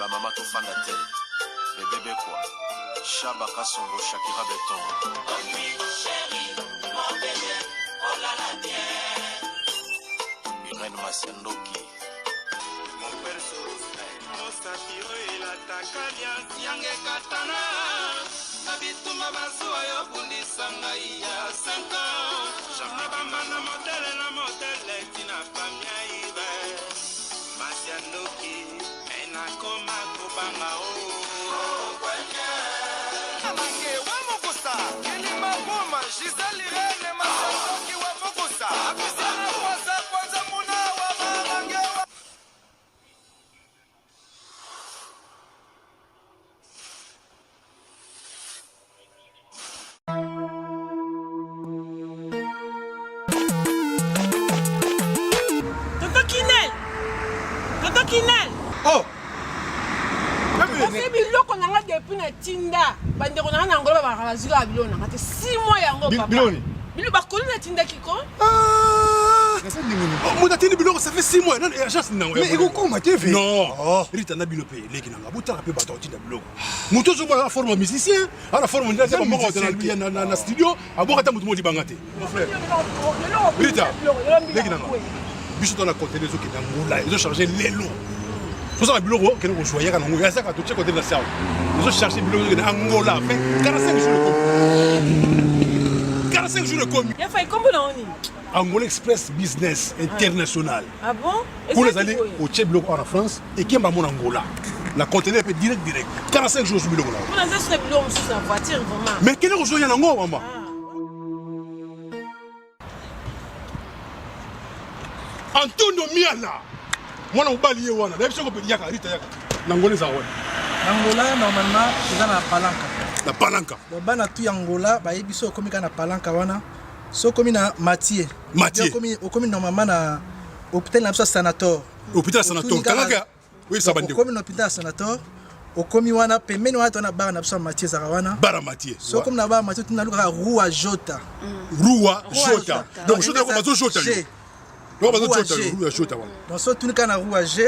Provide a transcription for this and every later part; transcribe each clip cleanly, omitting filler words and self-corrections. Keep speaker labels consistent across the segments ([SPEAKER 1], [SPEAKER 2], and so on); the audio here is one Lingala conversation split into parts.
[SPEAKER 1] ba mama to fanda te. Bébé quoi. Chaba Kasongo Shakira Beton. Oh oui, chérie, mon bébé, oh là là, bien. Irène Masendoki. Mon perso, mon satiro et la takalia, Siange Katana. Nabituma Basua, Yobundi Sangaïa, 5 ans. Jamaba Mana modèle, la modèle, Tina Famia Ibe. Masendoki, Ena Koma Kobanga, oh.
[SPEAKER 2] Tonton Kinel.
[SPEAKER 3] Oh.
[SPEAKER 2] C'est biloko nanga depuis na tinda. Bande ko nanga ngolo ba bazika biloko nanga te 6 mois yango papa.
[SPEAKER 3] Biloni.
[SPEAKER 2] Bilo ba kolu na tinda kiko.
[SPEAKER 3] Ah. Mon atteint biloko ça fait 6 mois. Non, agence nango.
[SPEAKER 4] Mais il comment tu fais?
[SPEAKER 3] Non. Rita na bilope leki nanga. Bota pe ba tinda biloko. Muto zo ba forme musicien. Ala forme ndeza ba moko na studio. Abo kata mutu modi bangate. Mon frère. Rita. Leki nanga. Biso dans la côté des autres qui là, ils ont chargé les lots. Tout ça le bureau que nous choisir quand on y a ça quand tu côté de la salle. Ils ont cherché le bureau de Angola, fait 45 jours de 45 jours de commis.
[SPEAKER 2] Il a fait combien d'années?
[SPEAKER 3] Angola Express Business International.
[SPEAKER 2] Ah bon?
[SPEAKER 3] Pour les aller au Tchèque en France et qui est mon Angola. La conteneur est direct. 45 jours sur le bureau là.
[SPEAKER 2] On a ça sur le bureau sur sa voiture vraiment.
[SPEAKER 3] Mais quel est le jour y en Angola maman? Antonio Miala. Moi, on balaye wana. D'ailleurs, je peux dire Rita yaka. N'Angola ça ouais.
[SPEAKER 4] Angola normalement c'est dans la palanca.
[SPEAKER 3] La palanca.
[SPEAKER 4] Donc bana tu Angola ba yebiso komi kana palanca wana. So komi na Mathieu.
[SPEAKER 3] Mathieu.
[SPEAKER 4] Komi normalement na hôpital na sanator.
[SPEAKER 3] Hôpital sanator. Kalaka. Oui, ça bande.
[SPEAKER 4] Komi na hôpital sanator. Okomi wana pembeni wana tona bara na biso Mathieu zakawana.
[SPEAKER 3] Bara Mathieu.
[SPEAKER 4] So komi na bara Mathieu tuna luka Rua Jota.
[SPEAKER 3] Rua Jota. Donc Jota ko bazo Jota. Donc so tout le na Rua G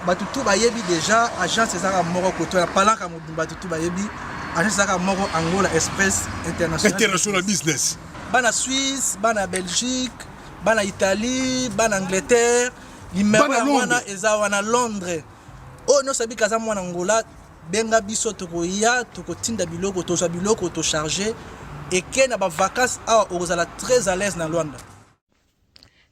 [SPEAKER 3] batutu bayebi déjà agence ezaka moko koto na palanka modumba tutu bayebi agence ezaka moko Angola Express International
[SPEAKER 4] Business. Bana Suisse, bana Belgique, bana Italie, bana Angleterre, numéro wana eza wana Londres. Oh no sabi kaza mwana Angola benga biso tokoya tokotinda biloko toza biloko to charger et que na ba vacances a ozala très à l'aise na Luanda.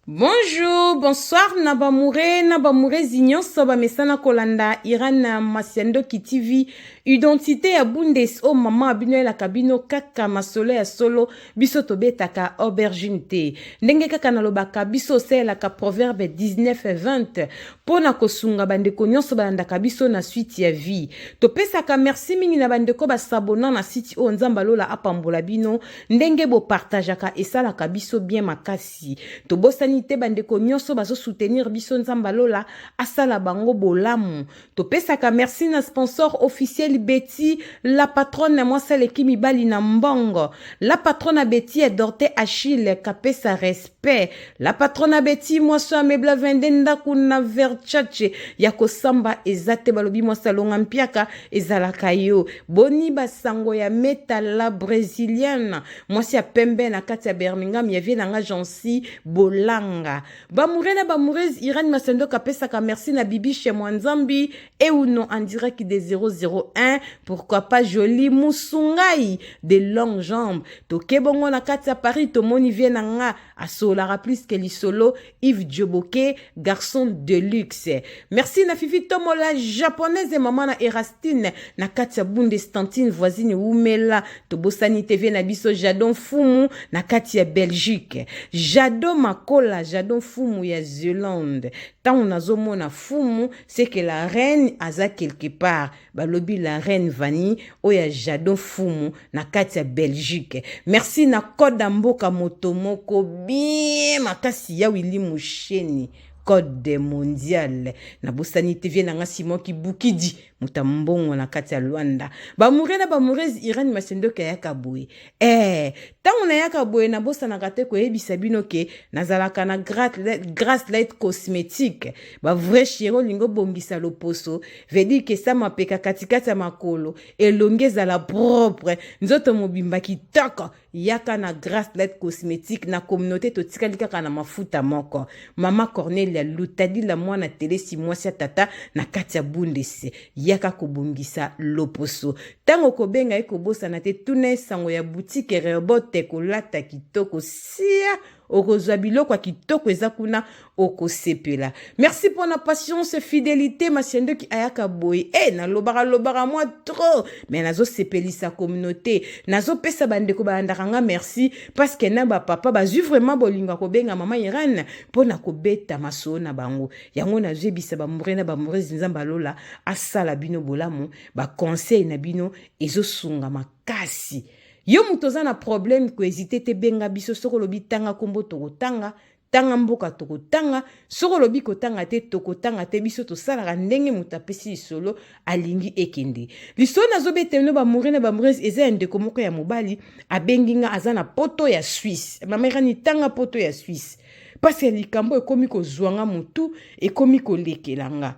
[SPEAKER 5] Bonjour, bonsoir, Nabamure Zignon, Soba Mesana Kolanda, Iran Masendoki TV, identité à Bundes, oh maman abino la cabino, kaka masole à solo, biso tobetaka aubergine te. Ndenge kaka nalobaka, biso se la ka proverbe 19-20, pona kosunga bandeko nyonso balandaka biso na suite ya vie. Topesaka merci mingi na bandeko ba sabona na site o nzamba lola apambola bino, ndenge bo partageaka esalaka biso bien makasi. Tobosani te bandeko nyonso bazo soutenir biso nzamba lola asala bango bolamu. Topesaka merci na sponsor officiel Betty, la patronne na mwasa leki mibali na mbongo. La patronne Betty est Dorte Achille kapesa respect. La patronne Betty mwasa mebla vendenda kuna verchache yako samba ezate balobi mwasa longa mpiaka ezalaka yo. Boni basango ya metala brésilienne. Mwasi ya pembe na kati ya Birmingham yavie na nga jansi bolanga. Bamurena bamurez Irène Masendo kapesaka merci na bibi chez Mwanzambi et ou non en direct de 001. Pourquoi pas Jolie Moussungai de longues jambes. Toke bongo na kati ya Paris tomoni vient nga asolara plus que lisolo Yves Djoboke garçon de luxe. Merci na Fifi Tomo la japonaise et maman na Erastine na kati ya Bundestantine voisine Umela tobosani TV na biso Jadon Fumu na kati ya Belgique. Jadon Makola Jadon Fumu ya Zélande. Tant on a zomona Fumu c'est que la reine aza quelque part. Balobi la reine Vani oya Jadon Fumu na kati ya Belgique. Merci na Koda Mboka Motomoko bien makasi ya Willy Musheni. code mondial na bosani TV na nga Simon Kibukidi mutambongo na kati ya Luanda bamure na bamurezi Irène Masendo kayaka boye tango na yaka boye na bosana kate ko yebisa bino ke nazalaka na Grace Light Cosmétique ba vrai chéro lingo bongisa loposo vedi ke sa mapeka katikati ya makolo elongeza la propre nzoto mobimba kitoko yaka na Grace Light Cosmétique na communauté totikali kaka na mafuta moko mama Cornelia Lutadi la mwana telesi mwasi tata na kati ya Bundese yaka kobongisa loposo tango kobenga ekobosa na te tune sango ya boutique Rebote kolata kitoko sia okozwa biloko kitoko eza kuna okosepela. Merci pour la patience fidélité Masiendo ki ayaka boy na lobara moi trop mais nazo sepelisa communauté nazo pesa bandeko bandakanga merci parce que na ba papa bazu vraiment bolinga kobenga mama Irène pona kobeta maso na bango yango nazo ebisa ba murena ba murezi nzamba lola asala bino bolamu ba conseil na bino ezosunga makasi. Yo mutoza na problème ko hésiter te benga biso soko lobi tanga kombo tokotanga tanga mboka tokotanga soko lobi kotanga te tokotanga te biso to sala ndenge mutapesi solo alingi ekende liso nazo beteno ba murena ba murezi eza ndeko moko ya mobali abenginga azana poto ya Suisse mama Irène tanga poto ya Suisse parce que likambo ekomi ko zwanga mutu ekomi ko lekelanga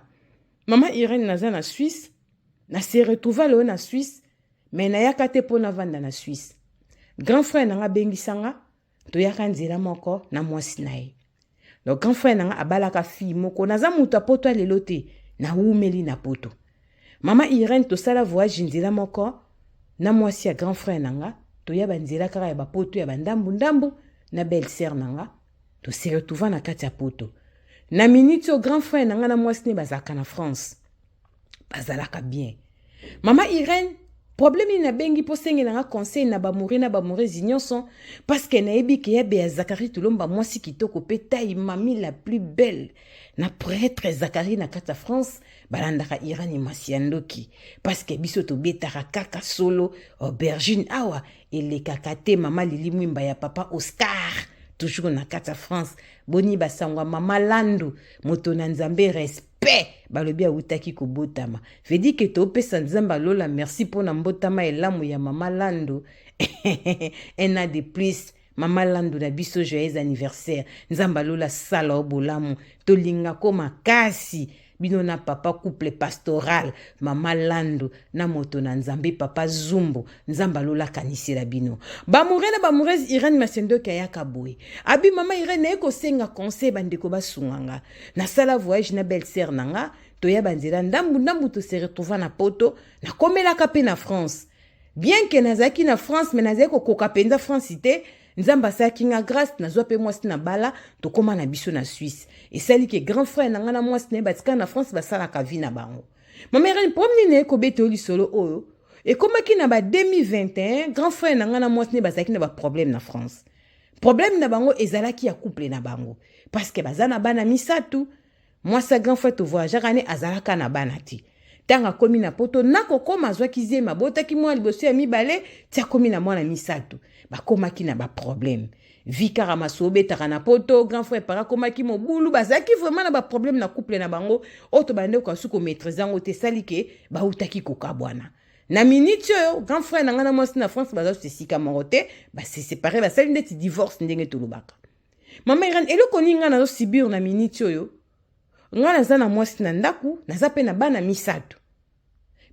[SPEAKER 5] mama Irène nazana Suisse na se retrouver le na Suisse mais na yaka te pona vanda na Suisse grand frère nanga bengisanga to yaka nzela moko na mwasi nae le grand frère nanga abalaka fille moko naza muta poto lelo te na umeli na poto mama Irène to sala voyage nzela moko na mwasi ya grand frère nanga to ya banzela kaka ya ba poto ya bandambu na belle sœur nanga to se retrouver na kati ya poto na minute au grand frère nanga na mwasi ne bazaka na France bazalaka bien mama Irène problème ina bengi po senge na conseil na ba murezi nyonso parce que na ebi ke yabe ya Zakari Tulomba mwasi kitoko petaille mami la plus belle na prêtre Zakari na kata France balandaka Irène Masiandoki parce que biso to betaka kaka solo aubergine awa ele kakate mama Lili Mwimba ya papa Oscar toujours na kata France boni basangwa mama Landu moto na nzambe respect balobi awutaki kobotama vedi ke to pesa nzamba lola merci pour na mbotama elamu ya mama Landu un an de plus mama Landu na biso joyeux anniversaire nzamba lola sala obolamu tolinga koma kasi bino na papa couple pastoral mama Landu na moto na nzambe papa Zumbo nzamba lola kanisela bino bamurena bamurezi Irène Masendo kayaka boy abi mama Irène eko senga conseil bandeko basunganga na sala voyage na belle sœur nanga to ya banzela ndambu to se retrouver na poto na komela kape na France bien que nazaki na France mais nazeko koka penza France ite nzamba sa kinga grâce na zo pe mwasi na bala to koma na biso na Suisse et sali ke grand frère nanga na mwasi ne batika na France basala ka vi na bango mama Irène problème ne ko beto li solo oyo et comme ki na ba 2021 grand frère nanga na mwasi ne basaki na ba problème na France problème na bango ezalaki ya couple na bango parce que bazana bana misatu mwasi grand frère to voyager ane azalaka na bana ti tanga komi na poto nako koma zwa kizema botaki mwa liboso ya mibale tia komi na mwana misatu bakoma ki na ba problème vikara masobe taka na poto grand frère para koma ki mobulu bazaki vraiment na ba problème na couple na bango oto bande ko suko maîtrise ngo te salike ba utaki kokabwana na minute grand frère nanga na mwasi na France baza se sika morote ba se séparer ba sali ndeti divorce ndenge to lubaka mama Irène eloko ninga na zo sibir na minute yo nga naza na mwasi na ndaku naza pe na bana misatu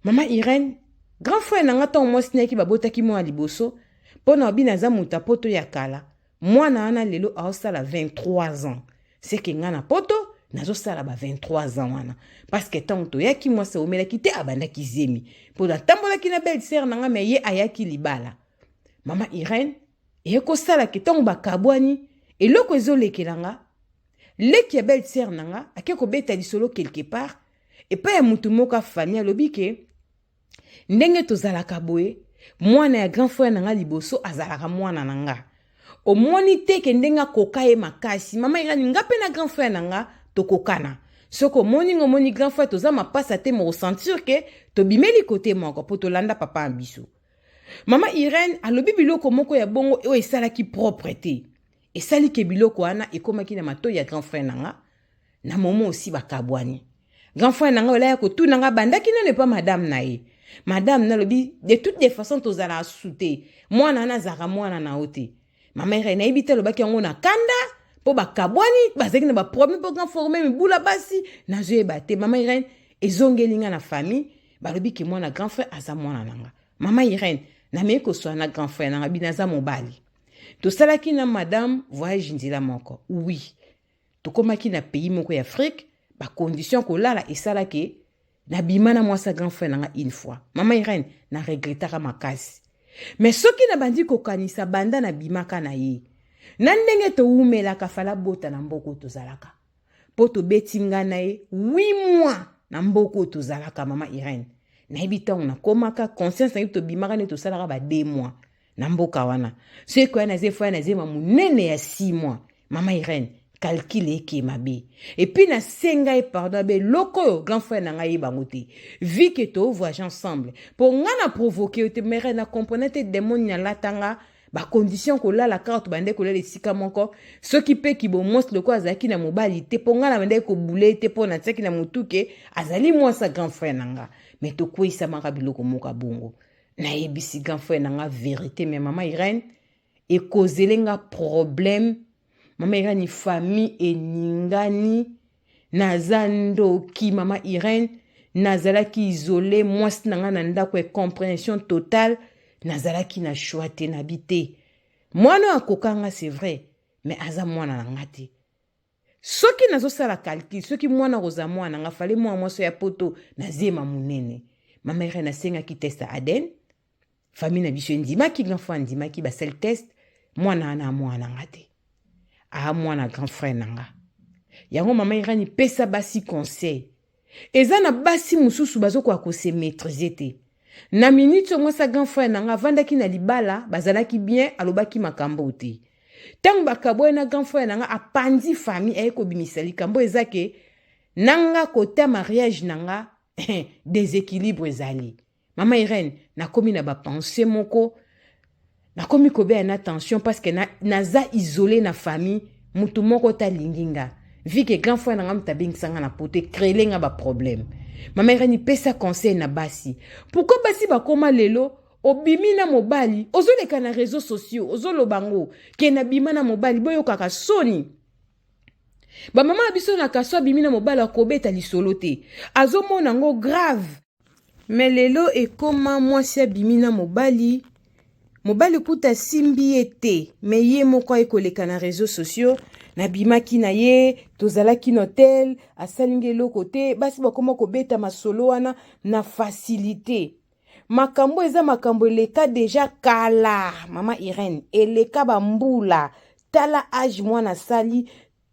[SPEAKER 5] mama Irène grand frère nanga ta mwasi na ki babotaki mwa liboso pona obi naza muta poto ya kala mwana ana lelo aosala 23 ans c'est que nga na poto nazo sala ba 23 ans wana parce que tant to yaki mwasi omelaki te abandaki zemi pona tambolaki na belle sœur nanga me ye ayaki libala mama Irène eko sala ke tango bakabwani eloko ezolekelanga leki ya belle sœur nanga akeko beta lisolo quelque part et pas ya mutu moka famille alobi ke ndenge tozalaka boye mwana ya grand frère nanga liboso azalaka mwana nanga omoni te ke ndenga koka ye makasi mama Irène ngape na grand frère nanga tokokana soko moni grand frère toza mapasa te mo ressentir ke tobimeli kote moko po tolanda papa ambiso mama Irène alobi biloko moko ya bongo o esalaki propre te esali ke biloko wana ekomaki na mato ya grand frère nanga na momo aussi bakabwani grand frère nanga ola ya kotuna nga bandaki nane pa madame na ye madame nalobi de toutes les façons tozala asute mwana nazaka mwana na ote mama ire na ibite lobaki yango na kanda po bakabwani bazaki na ba problème po grand formé mibula basi na zoyeba te mama Irene ezongelinga na famille balobi ke mwana grand frère aza mwana nanga mama Irene na meko so na grand frère nanga binaza mobali to salaki na madame voyage nzila moko oui to komaki na pays moko ya Afrique ba condition ko lala esalaki na bimana mwasa grand frère nanga une fois mama Irene na regrettaka makasi mais soki na bandi ko kanisa banda na bimaka na ye na ndenge to umelaka fala bota na mboko tozalaka po to betinga na ye 8 mois na mboko tozalaka mama Irene na ebita na komaka conscience na to bimaka ne to salaka ba 2 mois na mboka wana ce ko na zefo na zema munene ya 6 mois mama Irene calcule eke mabe et puis na senga e pardon be loko grand frère na ngai bangote vi que to voyage ensemble pour ngana provoquer te mere na componente démon na latanga ba condition ko la carte bande ko le sika moko ce qui peut ki bo mos le ko azaki na mobali te po ngana bande ko boule te po na tsaki na mutuke azali moi sa grand frère nanga mais to ko isa makabilo ko moka bongo na ebisi grand frère nanga vérité mais maman Irene e kozelenga problème mama Irene famille eningani nazando ki mama Irene nazalaki isolé moi nanga na ndako e compréhension totale nazalaki na choite na bité mwana akokanga c'est vrai mais aza mwana na ngati soki nazo sala calcul soki mwana roza mwana nga fale mwa so ya poto na zema munene mama Irene asenga ki test ADN famille na biso ndima ki grand frère ndima ki ba sel test mwana na mwana ngati mwana grand frère nanga yango mama Irene pesa basi conseil eza na basi mususu bazoko ko se maîtriser te na minute ngo sa grand frère nanga vandaki na libala bazalaki bien alobaki makambo te tangu bakabo na grand frère nanga apandi famille eko bimisali kambo ezake nanga kota mariage nanga déséquilibre ezali mama Irene na komi na ba penser moko na komi kobe na attention parce que naza isolé na famille mutu moko ta linginga vi que grand frère nanga mtabing sanga na pote créer nga ba problème mama Irene pesa conseil na basi pourquoi basi bakoma lelo obimi na mobali ozoleka na réseaux sociaux ozolobango ke na bima na mobali boyo kaka soni ba mama biso na kaso bimi na mobali akobeta lisolo te azomona ngo grave mais lelo ekoma mwasi abimi na mobali kuta simbi ete me ye moko ekoleka na réseaux sociaux na bimaki na ye tozalaki na hotel asalingi lokote basi bakoma kobeta masolo wana na facilité makambo eza makambo eleka deja kala mama Irene eleka bambula tala age mwana sali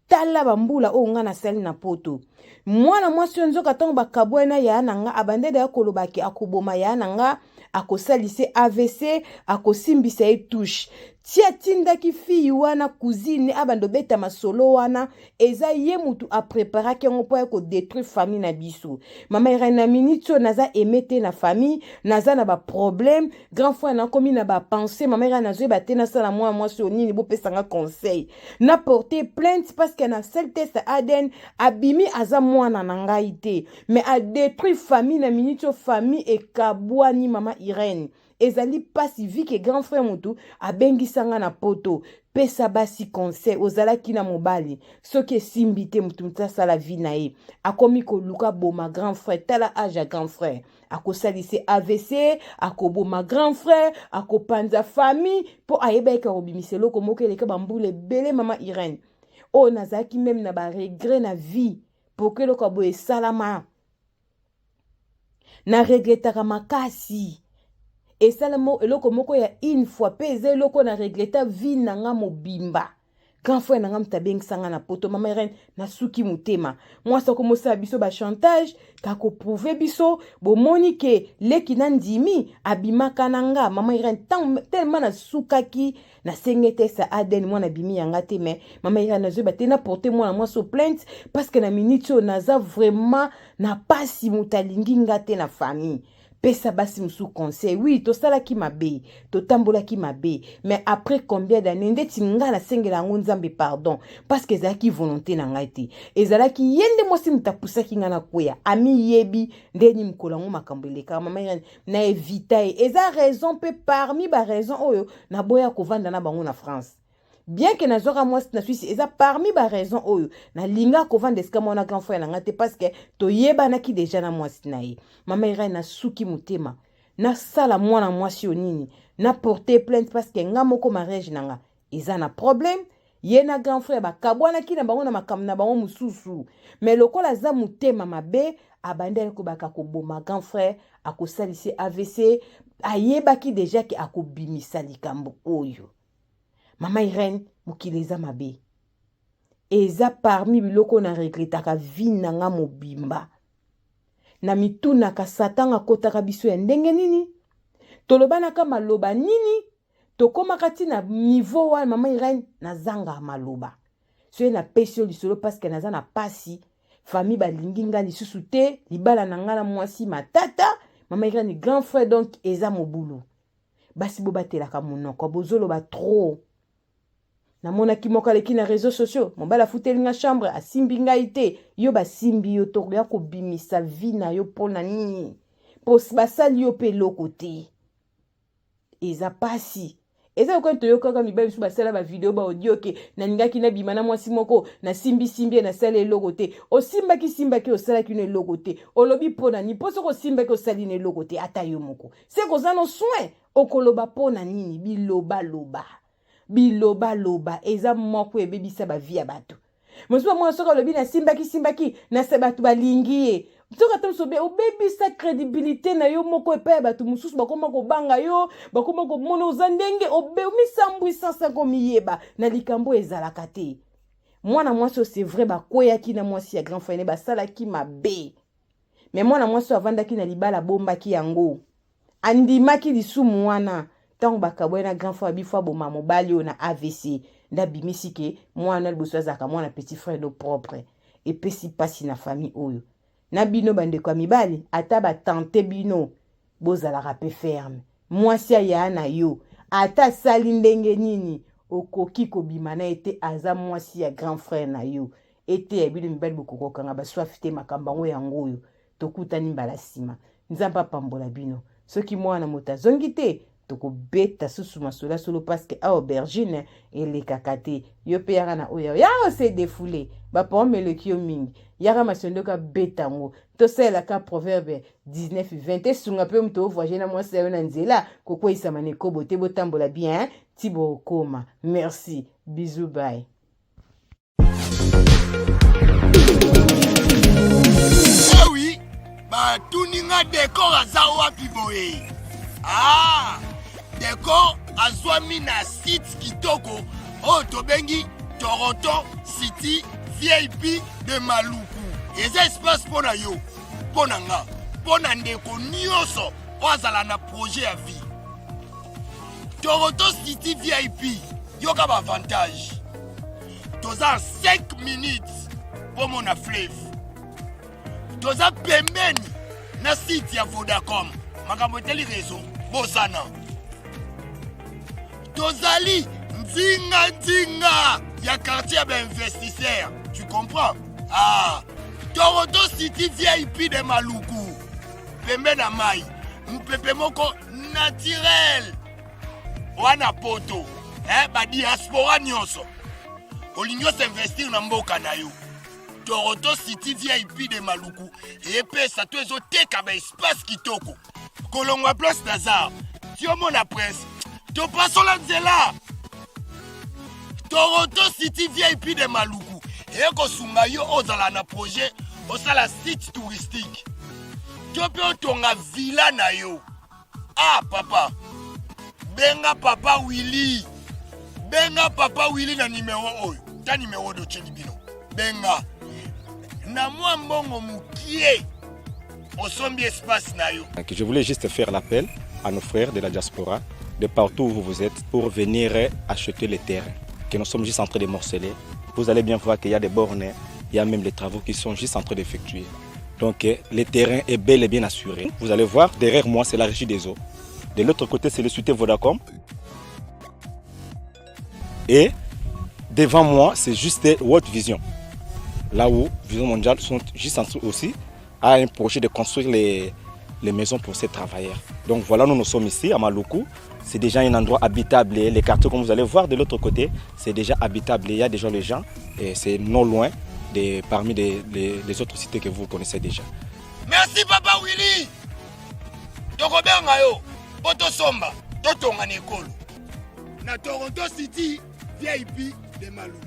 [SPEAKER 5] tala bambula o nga na sali na poto mwana mwasi nzoka tango bakabwena ya nanga abandede ya kolobaki akoboma ya nanga akosalise AVC akosimbisa e touche tia tindaki fi wana cousine abando beta masolo wana eza ye mutu a préparer kengo po ko détruire famille na biso mama Irene na minute naza emete na famille naza na ba problème grand frère na komi na ba penser mama Irene na zo ba tena sala moi so nini bo pesanga conseil na porter plainte parce que na seul test ADN abimi aza mwana na ngai te mais a détruire famille na minute famille e kabwani mama Irene ezali pasi vi ke grand frère mutu abengisanga na poto pesa basi conseil ozalaki na mobali soki simbite mutu mutasa la vie na ye akomi ko luka boma grand frère tala age ya grand frère akosalise AVC akoboma grand frère akopanza famille po ayeba eka obimiselo komoko eleka bambule bele mama Irene o nazaki même na ba regret na vie pour que loko boye salama na regretaka makasi et ça eloko moko ya une fois peze eloko na regreta vie nanga mobimba quand frère nanga mtabeng sanga na poto mama Irene na suki mutema moi ça commence biso ba chantage ka ko prouver biso bo monike leki na ndimi abimaka nanga mama Irene tellement na sukaki na sengete sa ADN moi na bimi yanga te mais mama Irene na zo ba tena porter moi so plainte parce que na minute naza vraiment na pasi mutalingi ngate na famille pesa basi musu conseil. Oui, to sala ki mabe, to tambola ki mabe. Mais après combien d'années, ndeti nga na sengela yango nzambe pardon. Parce que ezalaki volonté na ngai te. Ezalaki yende mwasi mutapusaki nga na koya. Ami yebi, ndeni mkola ngo makambo eleka. Mama na evita e. Eza raison pe parmi ba raison oyo na boya kovanda na bango na France. Bien que nazora mwasi na Suisse, eza parmi ba raison oyo na linga kovanda eska mona grand frère na nga te parce que to yeba na ki déjà na mwasi na ye. Mama ira na suki mutema. Na sala mwana mwasi yo nini. Na porter plainte parce que nga moko mariage na nga. Eza na problème. Ye na grand frère ba kabwana ki na bango na makambo na bango mususu. Mais lokola za mutema mabe abandele ko baka ko boma grand frère akosalisi AVC ayeba ki déjà ki akobimisa likambo oyo. Mama Irene mukileza mabe. Eza parmi biloko na regretaka vina nga mobimba. Na mituna ka satanga kotaka biso ya ndenge nini? Tolobana ka maloba nini? Tokoma kati na niveau wa mama Irene na zanga maloba. Soye na pesio lisolo parce que naza na pasi. Famille balingi nga lisusu te, libala na nga na mwasi matata. Mama Irene grand frère donc eza mobulu. Basi bo batelaka monoko bozolo ba trop. Na mona ki mokaleki na réseaux sociaux, mobala futeli nga chambre asimbi nga ite, yo basimbi yo to ya ko bimisa vie na yo pona nini. Pos basali yo pe lokote. Eza pasi. Eza ko to yo kaka mi ba bisu basala ba video ba audio ke na ningaki na bimana mwasi moko na simbi na sala lokote. O simba ki o sala ki ne lokote. O lobi pona ni poso ko simba ki o sali ne lokote ata yo moko. Se ko zano soin o koloba pona nini biloba loba eza moko ebebisa ba via bato. Mosuba mwa soka lobi na simbaki na se bato balingi ye. Soka tamsobe obebisa crédibilité na yo moko epa bato mususu bakoma ko banga yo, bakoma ko mona ozandenge obemisambwisa sango miyeba na likambo ezalaka te. Mwana mwasi c'est vrai bakoya ki na mwasi ya grand frère ba sala ki mabe. Mais mwana mwasi avanda ki na libala bomba ki yango. Andimaki lisumu wana. Tant bakabwena grand frère bifwa boma mobali na AVC nda bimisike mwana liboso zaka mwana petit frère do propre et pesi pasi na famille oyo na bino bande kwa mibali ata ba tante bino bozala rape ferme mwasi ya na yo ata sali ndenge nini okoki ko bimana ete aza mwasi ya grand frère na yo ete ya bino mibali bokokoka nga baswafite makambango yango oyo tokutani mbala sima nzamba pambola bino soki mwana motazongite toko beta susu masola solo parce que a aubergine et les kakate yo pe yara na oya ya se défoulé ba pa mele kio mingi yara masondo ka beta ngo to sela ka proverbe 19:20 sunga pe mto voyager na moi se na nzela koko isamane ko bote botambola bien tibo koma merci bisous bye.
[SPEAKER 6] Ah oui, bah tuninga décor azawa piboé. Ah, décor azwami na site kitoko o tobengi Toronto City VIP de Maluku. Eza espace pona yo, pona nga, pona ndeko nyonso ozala na projet ya vie. Toronto City VIP, yo ka ba avantage. Toza 5 minutes pour mon fleuve. Toza pembeni na site ya Vodacom. Makambo teli réseau bosana. Tozali nzinga ya quartier ya investisseur. Tu comprends? Ah, Toronto City VIP de Maluku. Pembe na mai. Mpepe moko naturel. Wana poto. Ba diaspora nyonso. Olinyo s'investir na mboka na yo. Toronto City VIP de Maluku. Et pe sa to ezo teka ba espace kitoko. Kolongwa place Nazar. Tiomona presse. To paso la nzela. Toronto City VIP de Maluku. Et ko sunga yo ozala na projet osala site touristique. Tope otonga villa na yo. Ah papa. Benga papa Willy. Benga papa Willy na numéro oyo. Ta numéro de Chelibino. Benga. Na moi mbongo mukie. Osombi espace na yo.
[SPEAKER 7] Je voulais juste faire l'appel à nos frères de la diaspora, de partout où vous êtes, pour venir acheter les terrains que nous sommes juste en train de morceler. Vous allez bien voir qu'il y a des bornes, il y a même les travaux qui sont juste en train d'effectuer. Donc le terrain est bel et bien assuré. Vous allez voir, derrière moi, c'est la régie des eaux. De l'autre côté, c'est le Société Vodacom. Et devant moi, c'est juste World Vision. Là où Vision Mondiale sont juste en dessous aussi, a un projet de construire les maisons pour ces travailleurs. Donc voilà, nous sommes ici à Maluku. C'est déjà un endroit habitable. Les quartiers, comme vous allez voir de l'autre côté, c'est déjà habitable. Il y a déjà les gens et c'est non loin parmi les autres cités que vous connaissez déjà.
[SPEAKER 6] Merci Papa Willy. Tokobenga yo, poto somba, totonga nekolo. Na Toronto City, VIP de Maluku.